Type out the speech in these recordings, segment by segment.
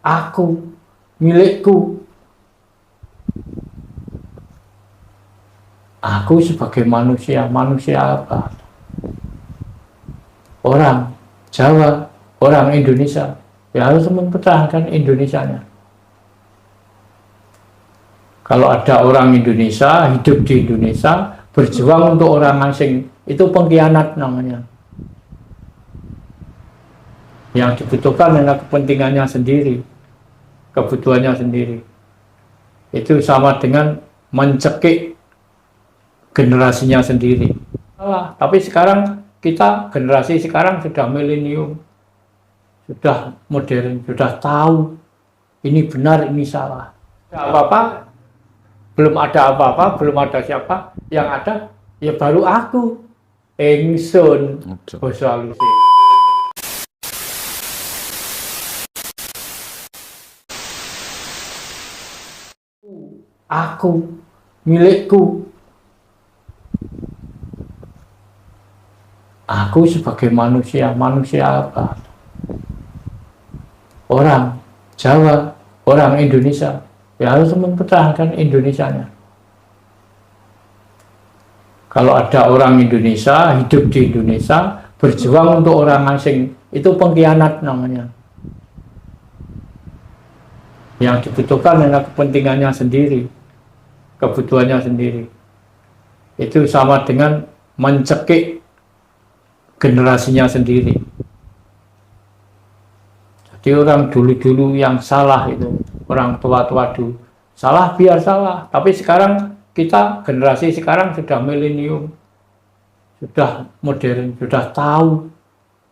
aku, milikku. Aku sebagai manusia, manusia apa? Orang Jawa, orang Indonesia, ya harus mempertahankan Indonesianya. Kalau ada orang Indonesia, hidup di Indonesia, berjuang untuk orang asing, itu pengkhianat namanya. Yang dibutuhkan adalah kepentingannya sendiri, kebutuhannya sendiri. Itu sama dengan mencekik generasinya sendiri. Tapi sekarang kita, generasi sekarang sudah milenium, sudah modern, sudah tahu ini benar, ini salah. Apa-apa, belum ada apa-apa, belum ada siapa, yang ada ya baru aku, ingsun, basa haluse. Aku, milikku. Aku sebagai manusia, manusia apa? Orang Jawa, orang Indonesia, ya harus mempertahankan Indonesianya. Kalau ada orang Indonesia, hidup di Indonesia, berjuang untuk orang asing, itu pengkhianat namanya. Yang dibutuhkan adalah kepentingannya sendiri, kebutuhannya sendiri. Itu sama dengan mencekik generasinya sendiri. Jadi orang dulu-dulu yang salah itu, orang tua-tua dulu, salah biar salah. Tapi sekarang kita, generasi sekarang sudah milenium, sudah modern, sudah tahu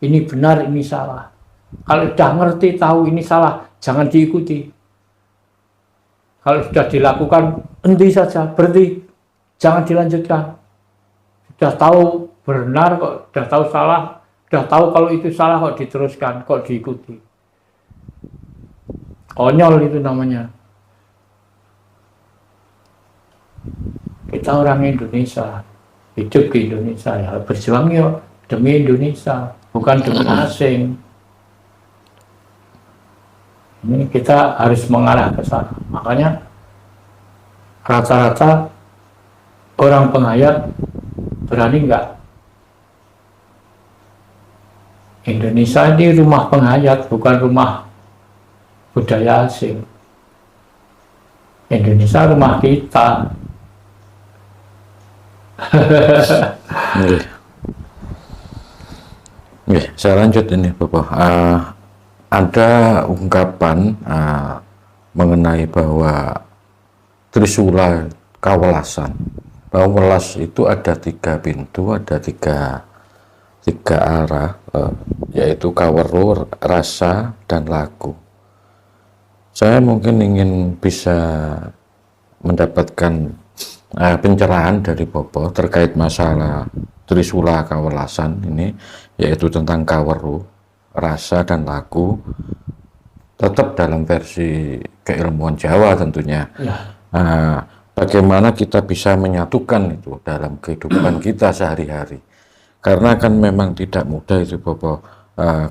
ini benar, ini salah. Kalau sudah ngerti, tahu ini salah, jangan diikuti. Kalau sudah dilakukan, henti saja, berhenti, jangan dilanjutkan. Sudah tahu benar kok, sudah tahu salah, sudah tahu kalau itu salah kok diteruskan, kok diikuti. Konyol itu namanya. Kita orang Indonesia, hidup di Indonesia, ya berjuang yuk demi Indonesia, bukan demi asing. Ini kita harus mengarah ke sana. Makanya rata-rata orang penghayat berani enggak? Indonesia ini rumah penghayat, bukan rumah budaya asing. Indonesia rumah kita. Saya lanjut ini Bapak. Ada ungkapan mengenai bahwa Trisula Kawelasan, bahwa welas itu ada 3 pintu, ada tiga arah, yaitu Kaweruh, Rasa, dan Laku. Saya mungkin ingin bisa mendapatkan pencerahan dari Bopo terkait masalah Trisula Kawelasan ini, yaitu tentang Kaweruh, Rasa, dan Laku, tetap dalam versi keilmuan Jawa tentunya. Bagaimana kita bisa menyatukan itu dalam kehidupan kita sehari-hari, karena kan memang tidak mudah itu Bopo,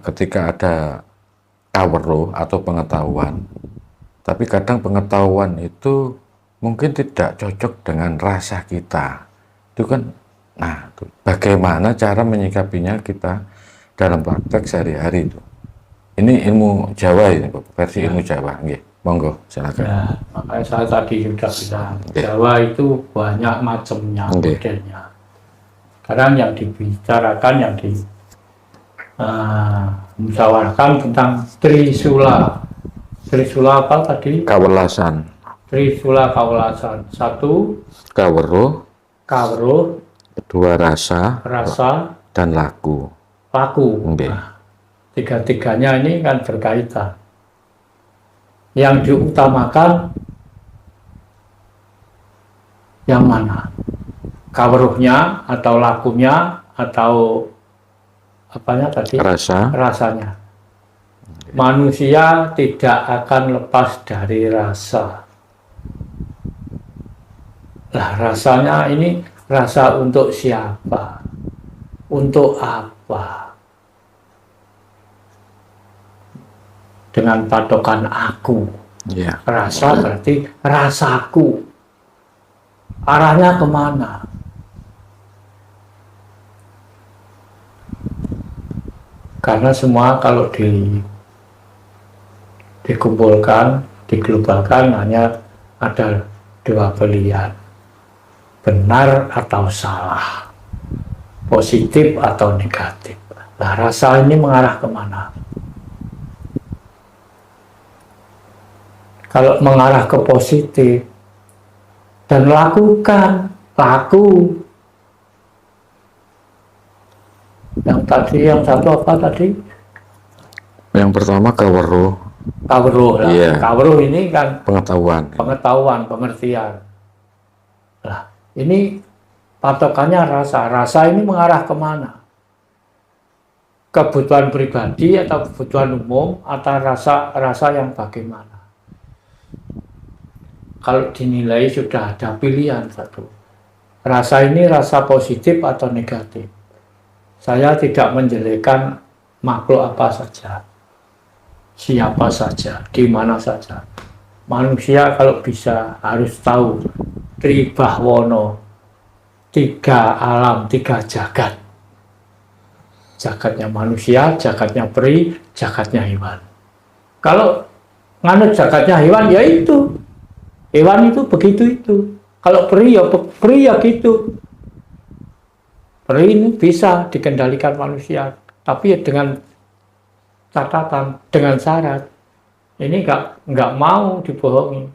ketika ada Kaweruh atau pengetahuan, tapi kadang pengetahuan itu mungkin tidak cocok dengan rasa kita. Itu kan, nah, bagaimana cara menyikapinya kita dalam praktek sehari-hari itu. Ini ilmu Jawa ini, versi ilmu Jawa. Nggih, monggo silakan. Ya, makanya saya tadi sudah bilang, Jawa itu banyak macamnya, modelnya. Sekarang yang dibicarakan, yang musyawarahkan tentang Trisula. Trisula apa tadi? Kawelasan. Trisula Kawelasan. 1 Kaweruh, Kaweruh, 2 Rasa, dan Laku. Nah, 3-tiganya ini kan berkaitan. Yang diutamakan yang mana? Kaweruhnya atau lakunya atau apanya tadi? Rasanya. Manusia tidak akan lepas dari rasa. Lah, rasanya ini rasa untuk siapa? Untuk apa? dengan patokan aku. Ya. Rasa berarti rasaku. Arahnya kemana? Karena semua kalau dikumpulkan, diglobalkan hanya ada dua pilihan. Benar atau salah. Positif atau negatif. Nah, rasa ini mengarah kemana? Kalau mengarah ke positif dan lakukan, laku. Yang tadi, yang satu apa tadi? Yang pertama kaweruh. Kawruh lah. Iya. Kawruh ini kan Pengetahuan. pengertian. Nah, ini patokannya rasa. Rasa ini mengarah kemana? Kebutuhan pribadi atau kebutuhan umum atau rasa yang bagaimana? Kalau dinilai sudah ada pilihan satu. Rasa ini rasa positif atau negatif. Saya tidak menjelekkan makhluk apa saja, siapa saja, di mana saja. Manusia kalau bisa harus tahu Tribahwono, 3 alam, 3 jagat. Jagatnya manusia, jagatnya peri, jagatnya hewan. Kalau nganut jagatnya hewan, ya itu. Hewan itu begitu itu. Kalau peri ya gitu. Peri ini bisa dikendalikan manusia, tapi ya dengan catatan, dengan syarat. Ini nggak mau dibohongi.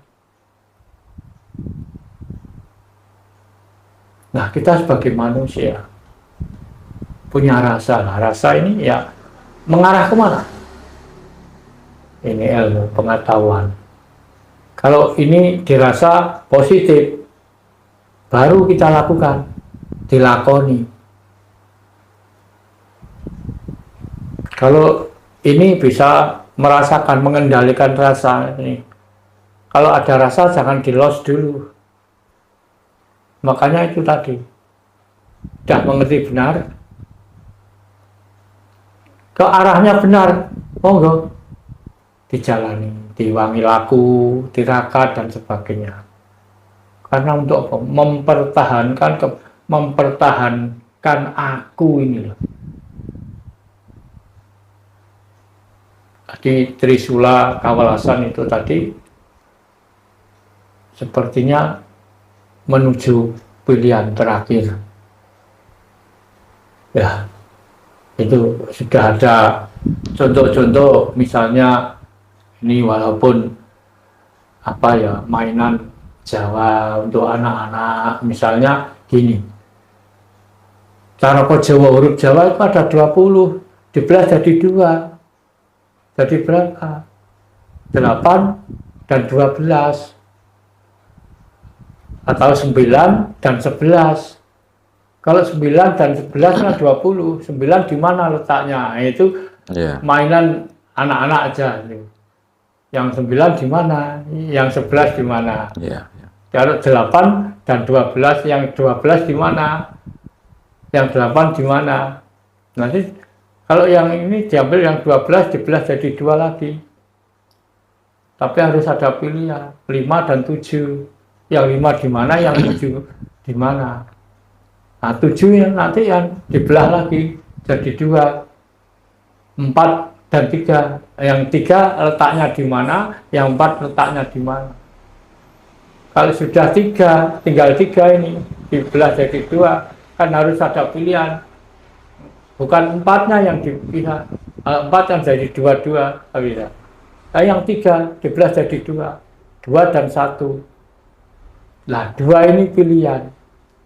Nah, kita sebagai manusia punya rasa. Nah, rasa ini ya mengarah kemana? Ini ilmu pengetahuan. Kalau ini dirasa positif, baru kita lakukan, dilakoni. Kalau ini bisa merasakan, mengendalikan rasa ini. Kalau ada rasa jangan di-loss dulu. Makanya itu tadi. Sudah mengerti benar. Ke arahnya benar. Monggo. Dijalani, diwangi laku, tirakat dan sebagainya. Karena untuk apa? Mempertahankan aku ini loh. Di Trisula Kawalasan itu tadi sepertinya menuju pilihan terakhir. Ya, itu sudah ada contoh-contoh, misalnya ini walaupun apa ya, mainan Jawa untuk anak-anak, misalnya gini. Cara Jawa, huruf Jawa itu ada 20, dibelah jadi 2. Jadi berapa? 8 dan 12. Atau 9 dan 11. Kalau 9 dan 11 kan 20. 9 di mana letaknya? Nah, itu mainan anak-anak aja. Yang 9 di mana? Yang 11 di mana? Kalau 8 dan 12, yang 12 di mana? Yang 8 di mana? Nanti kalau yang ini diambil yang 12 dibelah jadi 2 lagi. Tapi harus ada pilihan 5 dan 7. Yang 5 di mana, yang 7 di mana. Nah, 7 yang nanti yang dibelah lagi jadi 2. 4 dan 3. Yang 3 letaknya di mana, yang 4 letaknya di mana. Kalau sudah 3, tinggal 3 ini dibelah jadi 2, kan harus ada pilihan. Bukan 4-nya yang dipihak, 4 yang jadi 2-2, bisa. Nah, yang 3 dibelah jadi 2, 2 dan 1. Nah, 2 ini pilihan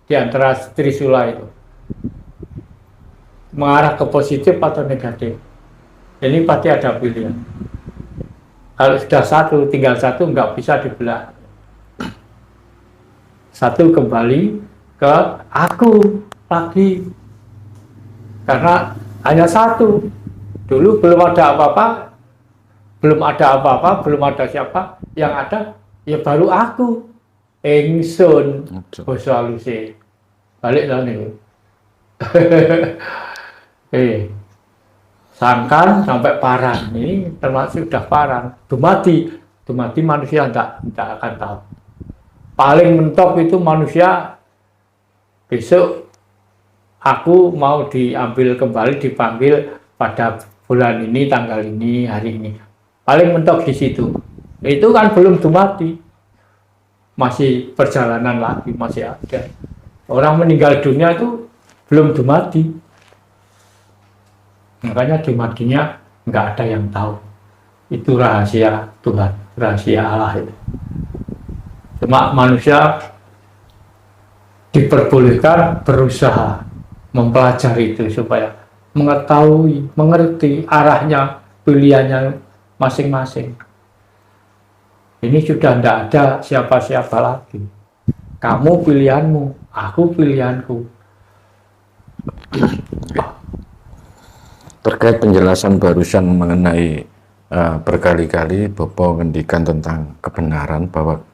di antara Trisula itu. Mengarah ke positif atau negatif. Ini pasti ada pilihan. Kalau sudah 1, tinggal 1 nggak bisa dibelah. 1 kembali ke aku lagi. Karena hanya 1. Dulu belum ada apa-apa, belum ada siapa. Yang ada ya baru aku. Ingsun. Basa haluse. Balik lah nih. Sangkan sampai Paran, ini termasuk sudah Paran. Dumadi manusia tidak akan tahu. Paling mentok itu manusia besok aku mau diambil kembali, dipanggil pada bulan ini, tanggal ini, hari ini. Paling mentok di situ. Itu kan belum dumadi. Masih perjalanan lagi, masih ada. Orang meninggal dunia itu belum dumadi. Makanya dumadinya nggak ada yang tahu. Itu rahasia Tuhan, rahasia Allah itu. Cuma manusia diperbolehkan berusaha mempelajari itu supaya mengetahui, mengerti arahnya, pilihannya masing-masing. Ini sudah tidak ada siapa-siapa lagi. Kamu pilihanmu, aku pilihanku. Terkait penjelasan barusan mengenai berkali-kali Bapak ngendikan tentang kebenaran bahwa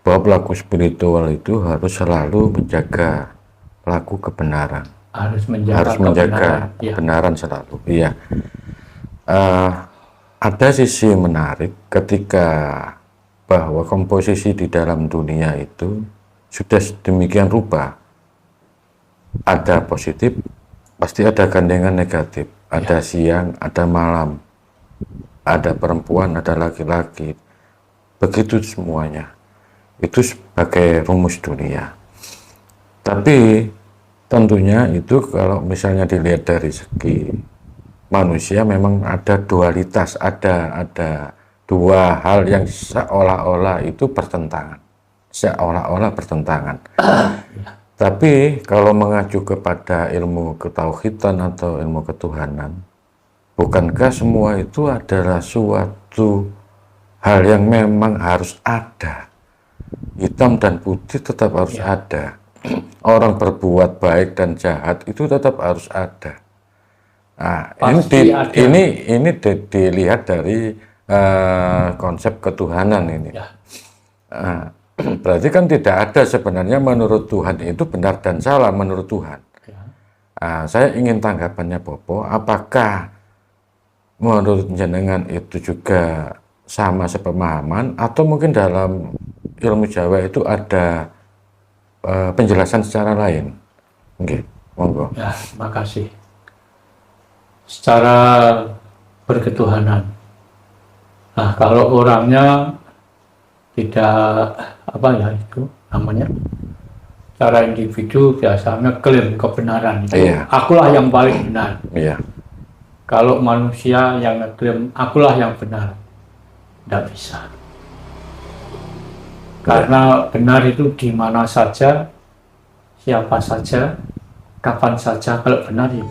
pelaku spiritual itu harus selalu menjaga pelaku kebenaran. Harus menjaga kebenaran selalu. Iya. Ada sisi menarik ketika bahwa komposisi di dalam dunia itu sudah demikian rupa. Ada positif, pasti ada gandengan negatif. Ada siang, ada malam. Ada perempuan, ada laki-laki. Begitu semuanya. Itu sebagai rumus dunia. Tapi tentunya itu kalau misalnya dilihat dari segi manusia memang ada dualitas, ada dua hal yang seolah-olah itu bertentangan. Seolah-olah bertentangan. Tapi kalau mengacu kepada ilmu ketauhidan atau ilmu ketuhanan, bukankah semua itu adalah suatu hal yang memang harus ada? Hitam dan putih tetap harus ada. Orang berbuat baik dan jahat itu tetap harus ada. Nah, ini dilihat dari konsep ketuhanan ini. Berarti kan tidak ada sebenarnya menurut Tuhan itu benar dan salah menurut Tuhan. Saya ingin tanggapannya Bopo, apakah menurut jenengan itu juga sama sepemahaman atau mungkin dalam ilmu Jawa itu ada penjelasan secara lain? Oke, monggo. Ya, makasih. Secara berketuhanan. Nah, kalau orangnya tidak itu namanya secara individu biasanya klaim kebenaran itu. Akulah yang paling benar. Kalau manusia yang ngeklaim akulah yang benar, tidak bisa. Karena benar itu di mana saja, siapa saja, kapan saja. Kalau benar ya